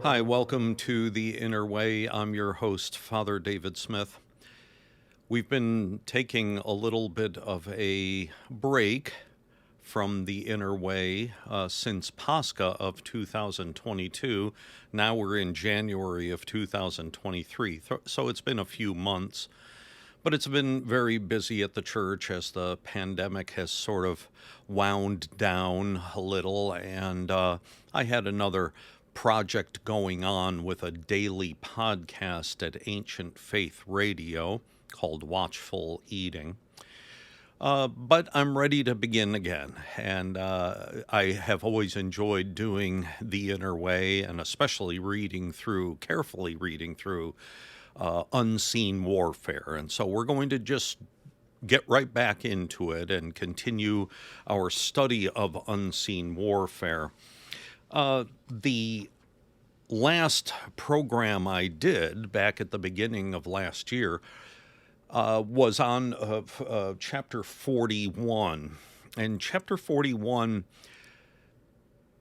Hi, welcome to The Inner Way. I'm your host, Father David Smith. We've been taking a little bit of a break from The Inner Way since Pascha of 2022. Now we're in January of 2023, so it's been a few months. But it's been very busy at the church as the pandemic has sort of wound down a little. And I had another project going on with a daily podcast at Ancient Faith Radio called Watchful Eating. But I'm ready to begin again. And I have always enjoyed doing The Inner Way and especially carefully reading through Unseen Warfare. And so we're going to just get right back into it and continue our study of Unseen Warfare. The last program I did back at the beginning of last year was on chapter 41. And chapter 41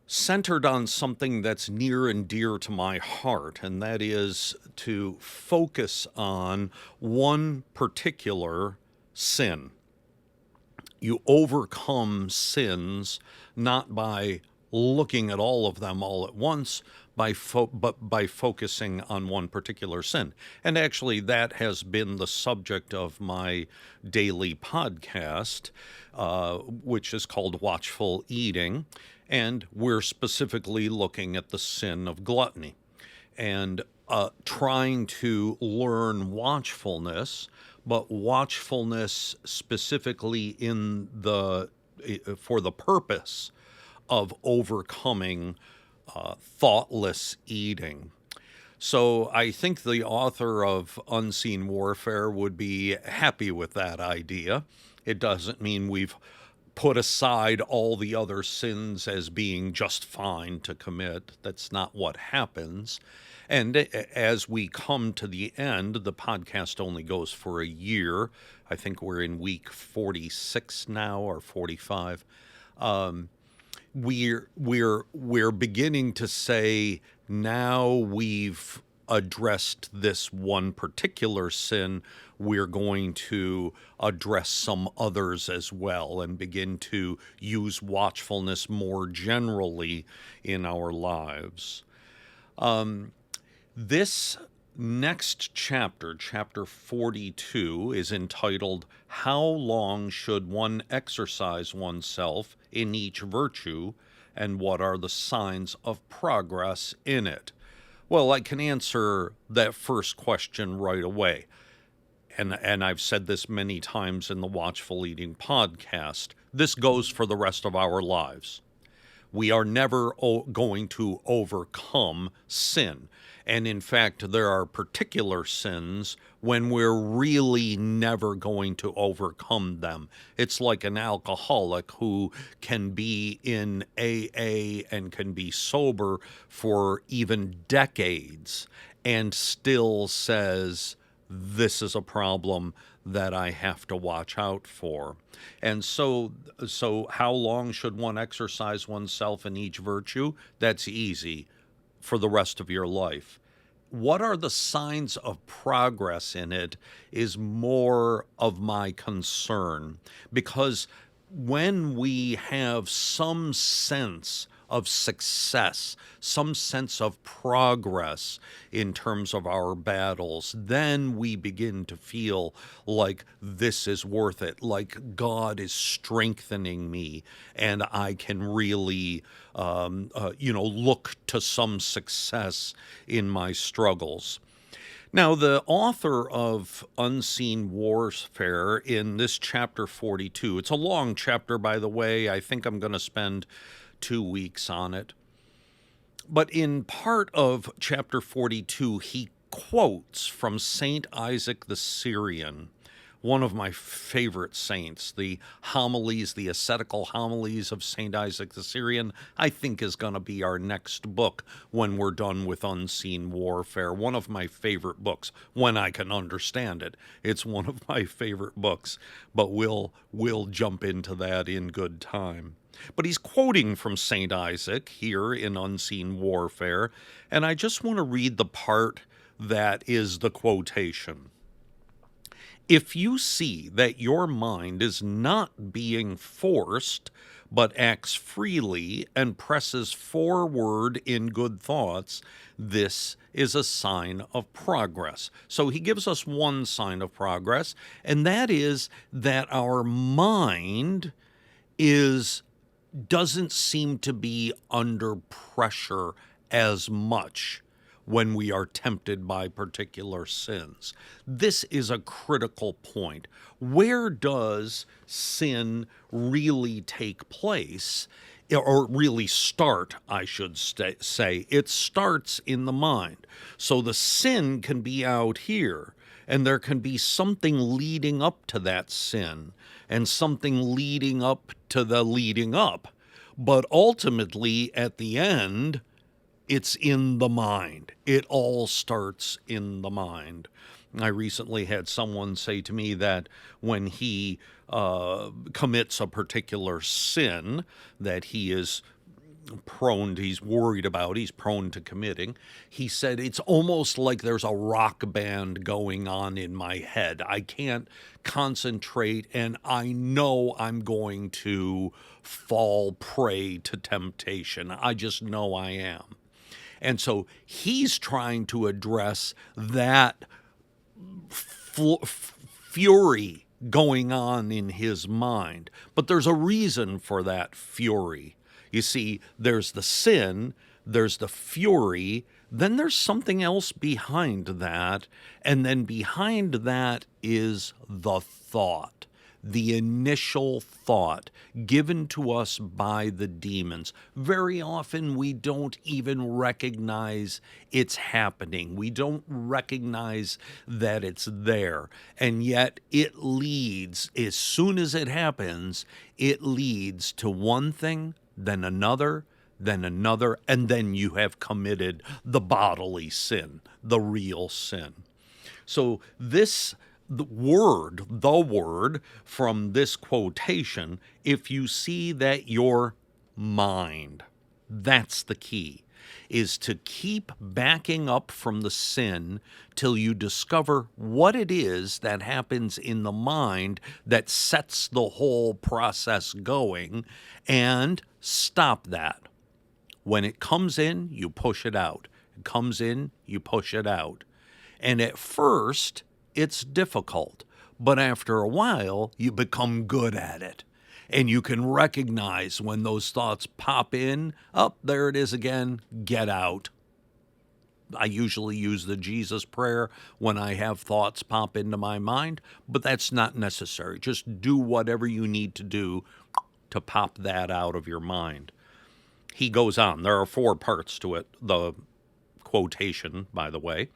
centered on something that's near and dear to my heart, and that is to focus on one particular sin. You overcome sins not by looking at all of them all at once, but by focusing on one particular sin. And actually, that has been the subject of my daily podcast, which is called Watchful Eating. And we're specifically looking at the sin of gluttony and trying to learn watchfulness, but watchfulness specifically for the purpose of overcoming thoughtless eating. So I think the author of Unseen Warfare would be happy with that idea. It doesn't mean we've put aside all the other sins as being just fine to commit. That's not what happens. And as we come to the end, the podcast only goes for a year. I think we're in week 46 now or 45. We're beginning to say now we've addressed this one particular sin, we're going to address some others as well and begin to use watchfulness more generally in our lives. This next chapter, chapter 42, is entitled, How Long Should One Exercise Oneself in Each Virtue, and What Are the Signs of Progress in It? Well, I can answer that first question right away. And I've said this many times in the Watchful Eating podcast. This goes for the rest of our lives. We are never going to overcome sin. And in fact, there are particular sins when we're really never going to overcome them. It's like an alcoholic who can be in AA and can be sober for even decades and still says, this is a problem that I have to watch out for. And so how long should one exercise oneself in each virtue? That's easy for the rest of your life. What are the signs of progress in it is more of my concern, because when we have some sense of success, some sense of progress in terms of our battles, then we begin to feel like this is worth it, like God is strengthening me, and I can really, look to some success in my struggles. Now, the author of Unseen Warfare in this chapter 42, it's a long chapter, by the way. I think I'm going to spend 2 weeks on it. But in part of chapter 42, he quotes from Saint Isaac the Syrian, one of my favorite saints. The homilies, the ascetical homilies of St. Isaac the Syrian, I think is going to be our next book when we're done with Unseen Warfare. One of my favorite books, when I can understand it. It's one of my favorite books, but we'll jump into that in good time. But he's quoting from St. Isaac here in Unseen Warfare, and I just want to read the part that is the quotation. If you see that your mind is not being forced, but acts freely and presses forward in good thoughts, this is a sign of progress. So he gives us one sign of progress, and that is that our mind doesn't seem to be under pressure as much when we are tempted by particular sins. This is a critical point. Where does sin really take place, or really start, I should say? It starts in the mind. So the sin can be out here, and there can be something leading up to that sin, and something leading up to the leading up. But ultimately, at the end, it's in the mind. It all starts in the mind. I recently had someone say to me that when he commits a particular sin that he's worried about, he's prone to committing, he said, it's almost like there's a rock band going on in my head. I can't concentrate, and I know I'm going to fall prey to temptation. I just know I am. And so he's trying to address that fury going on in his mind. But there's a reason for that fury. You see, there's the sin, there's the fury, then there's something else behind that, and then behind that is the thought. The initial thought given to us by the demons. Very often we don't even recognize it's happening. We don't recognize that it's there. And yet it leads, as soon as it happens, it leads to one thing, then another, and then you have committed the bodily sin, the real sin. So the word from this quotation, if you see that your mind, that's the key, is to keep backing up from the sin till you discover what it is that happens in the mind that sets the whole process going, and stop that. When it comes in, you push it out. It comes in, you push it out. And at first, it's difficult, but after a while, you become good at it. And you can recognize when those thoughts pop in, there it is again, get out. I usually use the Jesus prayer when I have thoughts pop into my mind, but that's not necessary. Just do whatever you need to do to pop that out of your mind. He goes on. There are 4 parts to it, the quotation, by the way.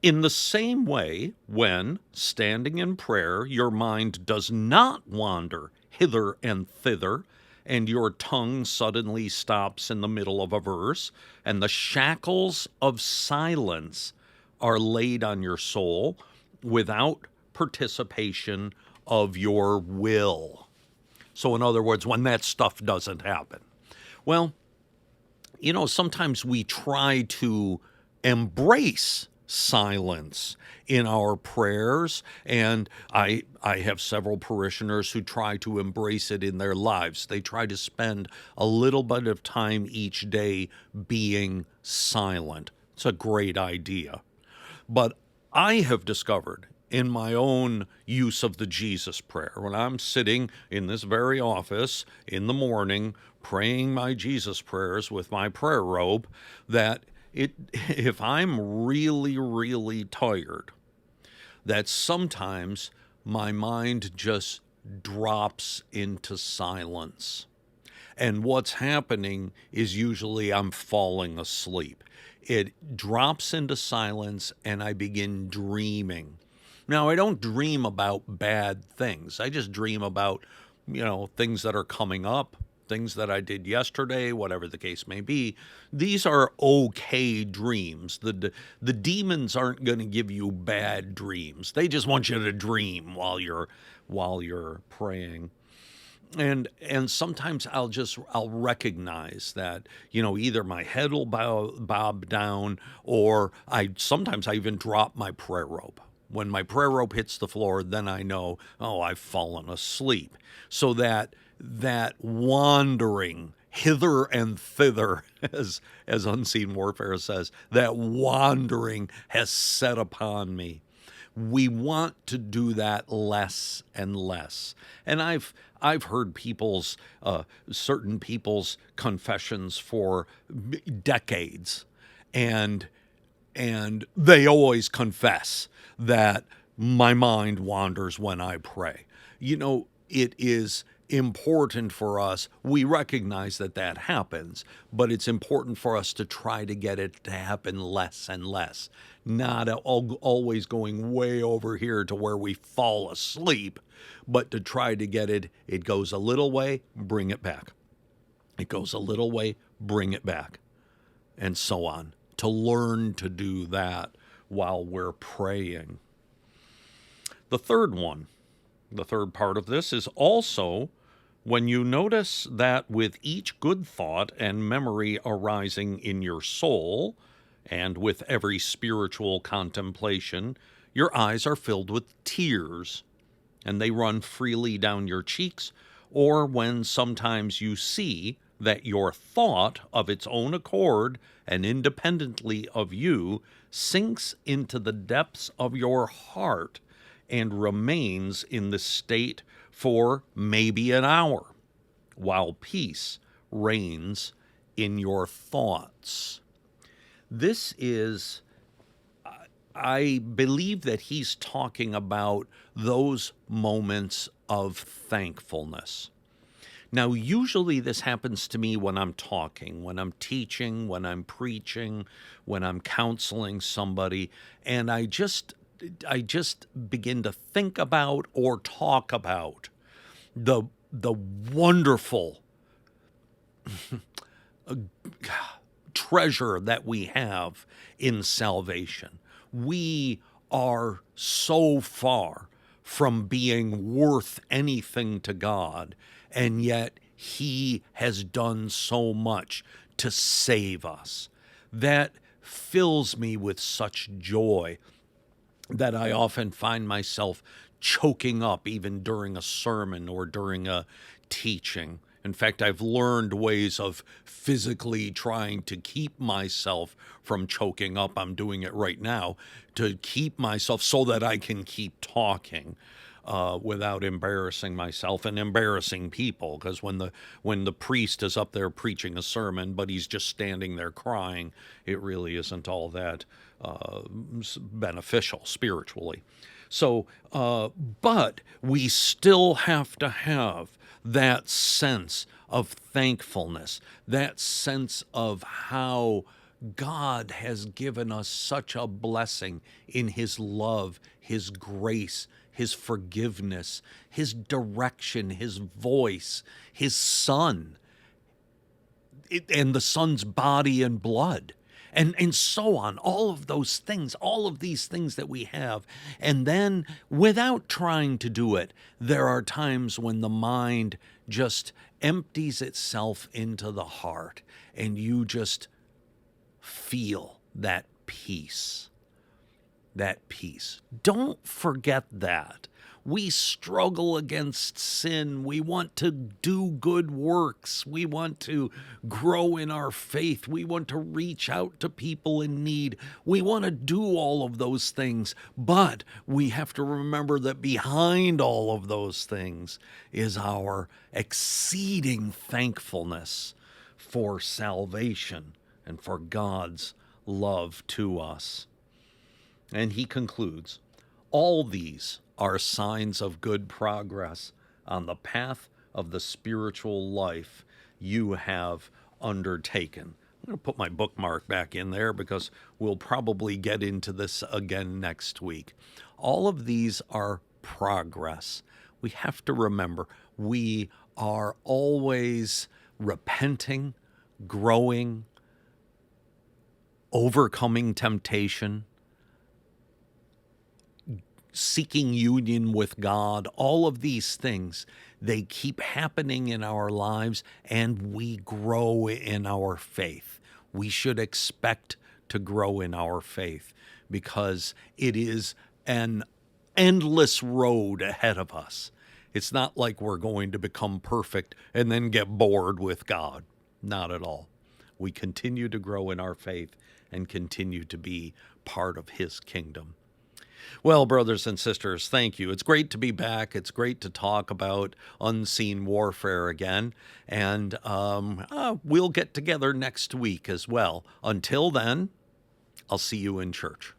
In the same way, when, standing in prayer, your mind does not wander hither and thither, and your tongue suddenly stops in the middle of a verse, and the shackles of silence are laid on your soul without participation of your will. So in other words, when that stuff doesn't happen. Well, sometimes we try to embrace silence in our prayers, and I have several parishioners who try to embrace it in their lives. They try to spend a little bit of time each day being silent. It's a great idea. But I have discovered in my own use of the Jesus prayer, when I'm sitting in this very office in the morning praying my Jesus prayers with my prayer robe, that if I'm really, really tired, that sometimes my mind just drops into silence. And what's happening is usually I'm falling asleep. It drops into silence and I begin dreaming. Now, I don't dream about bad things. I just dream about, things that are coming up, things that I did yesterday, whatever the case may be. These are okay dreams. The demons aren't going to give you bad dreams. They just want you to dream while you're praying. And sometimes I'll recognize that, either my head will bob down, or sometimes I even drop my prayer rope. When my prayer rope hits the floor, then I know, oh, I've fallen asleep. So that wandering hither and thither, as Unseen Warfare says, that wandering has set upon me. We want to do that less and less. And I've heard certain people's confessions for decades, and they always confess that my mind wanders when I pray. It is important for us. We recognize that happens, but it's important for us to try to get it to happen less and less. Not always going way over here to where we fall asleep, but to try to get it goes a little way, bring it back. It goes a little way, bring it back, and so on. To learn to do that while we're praying. The third part of this is also when you notice that with each good thought and memory arising in your soul, and with every spiritual contemplation, your eyes are filled with tears, and they run freely down your cheeks, or when sometimes you see that your thought of its own accord and independently of you sinks into the depths of your heart and remains in the state for maybe an hour, while peace reigns in your thoughts. This is, I believe that he's talking about those moments of thankfulness. Now, usually this happens to me when I'm talking, when I'm teaching, when I'm preaching, when I'm counseling somebody, and I just begin to think about or talk about the wonderful treasure that we have in salvation. We are so far from being worth anything to God, and yet He has done so much to save us. That fills me with such joy that I often find myself choking up even during a sermon or during a teaching. In fact, I've learned ways of physically trying to keep myself from choking up. I'm doing it right now to keep myself so that I can keep talking without embarrassing myself and embarrassing people. Because when the priest is up there preaching a sermon, but he's just standing there crying, it really isn't all that beneficial spiritually. So, but we still have to have that sense of thankfulness, that sense of how God has given us such a blessing in His love, His grace, His forgiveness, His direction, His voice, His Son, and the Son's body and blood. And so on, all of those things, all of these things that we have. And then, without trying to do it, there are times when the mind just empties itself into the heart, and you just feel that peace. That peace. Don't forget that. We struggle against sin. We want to do good works. We want to grow in our faith. We want to reach out to people in need. We want to do all of those things. But we have to remember that behind all of those things is our exceeding thankfulness for salvation and for God's love to us. And he concludes, all these are signs of good progress on the path of the spiritual life you have undertaken. I'm going to put my bookmark back in there because we'll probably get into this again next week. all of these are progress. We have to remember we are always repenting, growing, overcoming temptation, seeking union with God. All of these things, they keep happening in our lives, and we grow in our faith. We should expect to grow in our faith because it is an endless road ahead of us. It's not like we're going to become perfect and then get bored with God. Not at all. We continue to grow in our faith and continue to be part of His kingdom. Well, brothers and sisters, thank you. It's great to be back. It's great to talk about unseen warfare again. And we'll get together next week as well. Until then, I'll see you in church.